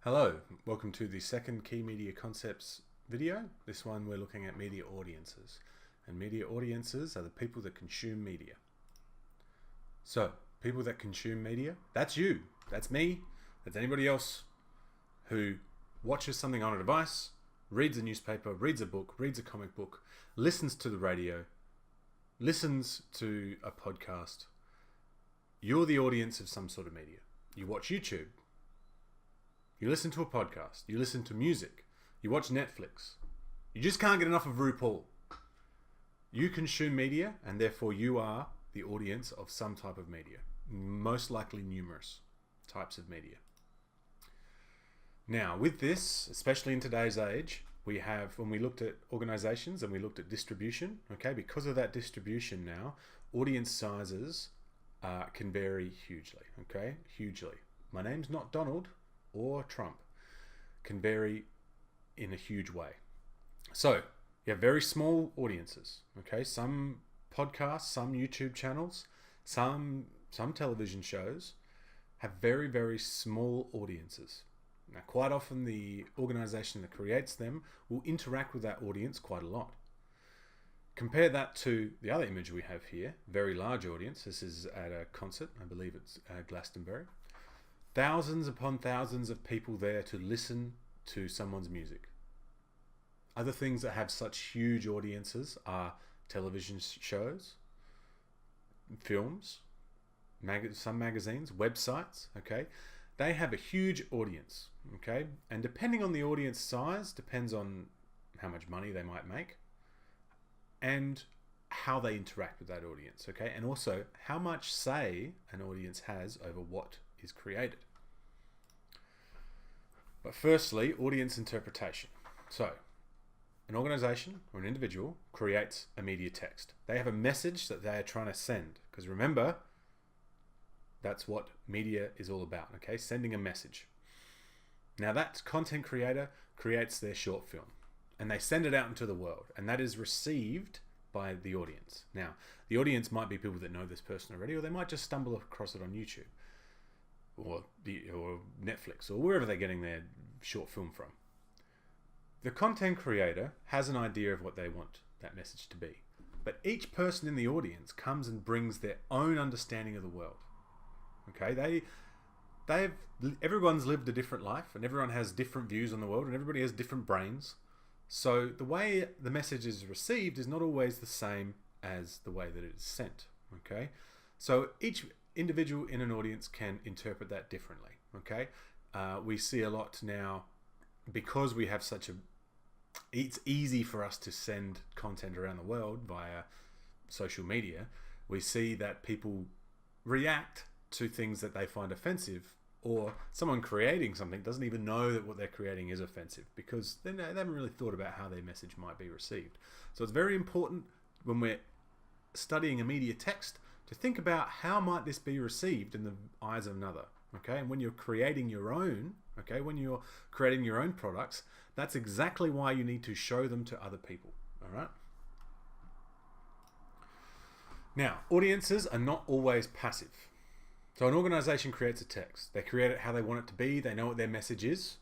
Hello, welcome to the second Key Media Concepts video. This one we're looking at media audiences. And media audiences are the people that consume media. So, people that consume media, that's you, that's me, that's anybody else who watches something on a device, reads a newspaper, reads a book, reads a comic book, listens to the radio, listens to a podcast. You're the audience of some sort of media. You watch YouTube. You listen to a podcast. You listen to music. You watch Netflix. You just can't get enough of RuPaul. You consume media, and therefore you are the audience of some type of media. Most likely numerous types of media. Now, with this, especially in today's age, we have, when we looked at organizations and we looked at distribution, okay, because of that distribution now, audience sizes can vary hugely, okay, hugely. My name's not Donald or Trump, can vary in a huge way. So you have very small audiences, okay? Some podcasts, some YouTube channels, some television shows have very, very small audiences. Now, quite often the organization that creates them will interact with that audience quite a lot. Compare that to the other image we have here, very large audience. This is at a concert, I believe it's Glastonbury. Thousands upon thousands of people there to listen to someone's music. Other things that have such huge audiences are television shows, films, some magazines, websites, okay? They have a huge audience, okay? And depending on the audience size, depends on how much money they might make and how they interact with that audience, okay? And also how much say an audience has over what is created. But firstly, audience interpretation. So, an organization or an individual creates a media text. They have a message that they are trying to send. Because remember, that's what media is all about, okay? Sending a message. Now that content creator creates their short film and they send it out into the world, and that is received by the audience. Now, the audience might be people that know this person already, or they might just stumble across it on YouTube or Netflix or wherever they're getting their short film from. The content creator has an idea of what they want that message to be, but each person in the audience comes and brings their own understanding of the world. Okay, everyone's lived a different life, and everyone has different views on the world, and everybody has different brains. So the way the message is received is not always the same as the way that it is sent. Okay, so each individual in an audience can interpret that differently. Okay, we see a lot now because we have it's easy for us to send content around the world via social media. We see that people react to things that they find offensive, or someone creating something doesn't even know that what they're creating is offensive because they haven't really thought about how their message might be received. So it's very important when we're studying a media text to think about how might this be received in the eyes of another. Okay, and when you're creating your own, products, that's exactly why you need to show them to other people. All right. Now, audiences are not always passive. So an organization creates a text. They create it how they want it to be. They know what their message is.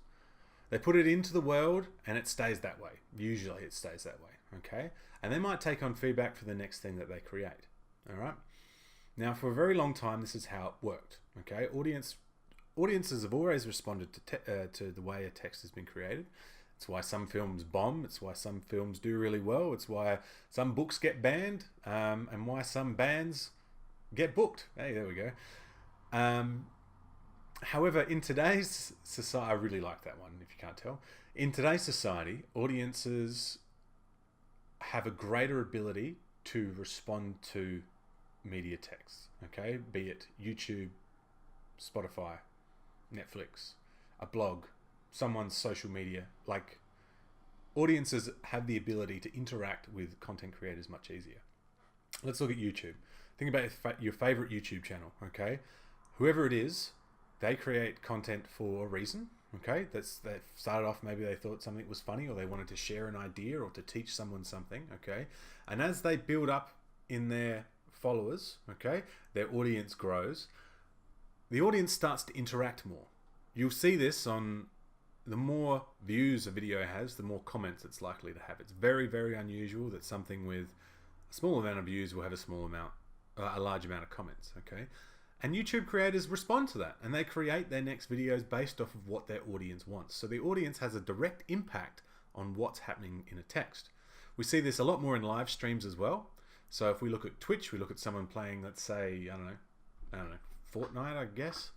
They put it into the world and it stays that way. Usually it stays that way. Okay. And they might take on feedback for the next thing that they create. All right. Now, for a very long time, this is how it worked. Okay. Audiences have always responded to the way a text has been created. It's why some films bomb. It's why some films do really well. It's why some books get banned, and why some bands get booked. Hey, there we go. However, in today's society, I really like that one, if you can't tell. In today's society, audiences have a greater ability to respond to media texts, okay? Be it YouTube, Spotify, Netflix, a blog, someone's social media. Like, audiences have the ability to interact with content creators much easier. Let's look at YouTube. Think about your favorite YouTube channel, okay? Whoever it is, they create content for a reason, okay? They started off, maybe they thought something was funny, or they wanted to share an idea or to teach someone something, okay? And as they build up in their followers, okay, their audience grows, the audience starts to interact more. You'll see this on the more views a video has, the more comments it's likely to have. It's very, very unusual that something with a small amount of views will have a large amount of comments, okay? And YouTube creators respond to that, and they create their next videos based off of what their audience wants. So the audience has a direct impact on what's happening in a text. We see this a lot more in live streams as well. So if we look at Twitch, we look at someone playing, let's say, I don't know, Fortnite, I guess.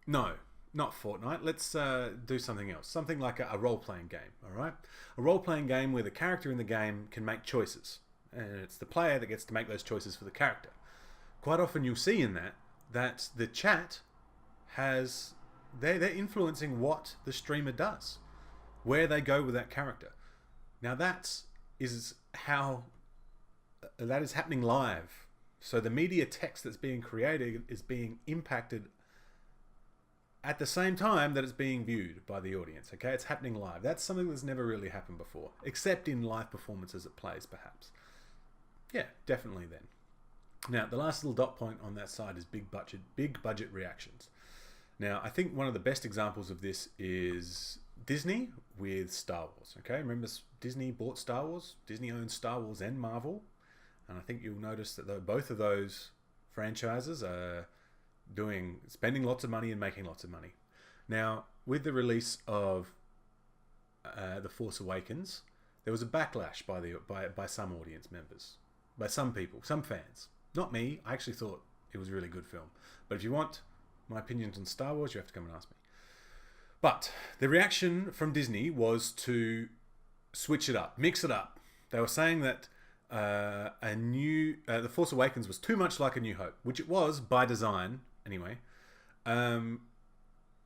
No, not Fortnite. Let's do something else. Something like a role-playing game, all right? A role-playing game where the character in the game can make choices. And it's the player that gets to make those choices for the character. Quite often you'll see in that the chat has... They're influencing what the streamer does, where they go with that character. Now that is happening live. So the media text that's being created is being impacted at the same time that it's being viewed by the audience. Okay, it's happening live. That's something that's never really happened before, except in live performances it plays, perhaps. Yeah, definitely then. Now, the last little dot point on that side is big budget reactions. Now, I think one of the best examples of this is Disney with Star Wars. Okay, remember Disney bought Star Wars? Disney owns Star Wars and Marvel. And I think you'll notice that both of those franchises are spending lots of money and making lots of money. Now, with the release of The Force Awakens, there was a backlash by some audience members, by some people, some fans. Not me. I actually thought it was a really good film. But if you want my opinions on Star Wars, you have to come and ask me. But the reaction from Disney was to switch it up, mix it up. They were saying that The Force Awakens was too much like A New Hope, which it was by design, anyway.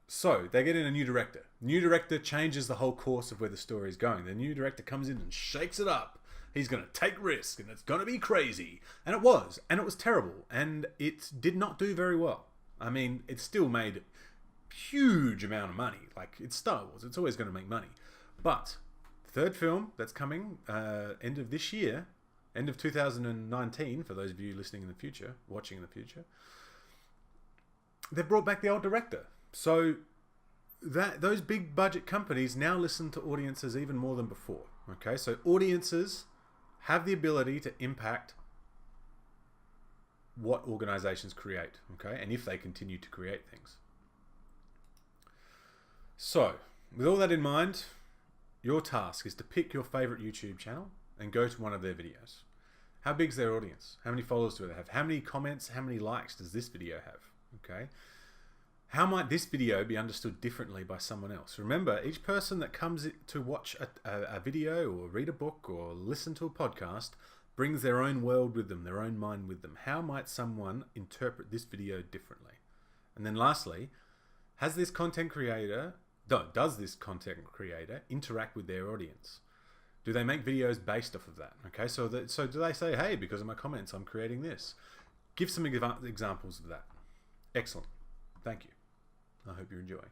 So they get in a new director. New director changes the whole course of where the story is going. The new director comes in and shakes it up. He's going to take risks, and it's going to be crazy. And it was terrible, and it did not do very well. I mean, it still made huge amount of money. Like, it's Star Wars, it's always going to make money. But third film that's coming end of this year, end of 2019, for those of you listening in the future, watching in the future, they've brought back the old director. So those big budget companies now listen to audiences even more than before. Okay, so audiences have the ability to impact what organizations create, okay, and if they continue to create things. So, with all that in mind, your task is to pick your favorite YouTube channel and go to one of their videos. How big's their audience? How many followers do they have? How many comments, how many likes does this video have? Okay. How might this video be understood differently by someone else? Remember, each person that comes to watch a video or read a book or listen to a podcast brings their own world with them, their own mind with them. How might someone interpret this video differently? And then lastly, does this content creator interact with their audience? Do they make videos based off of that? Okay, so do they say, hey, because of my comments, I'm creating this? Give some examples of that. Excellent. Thank you. I hope you're enjoying.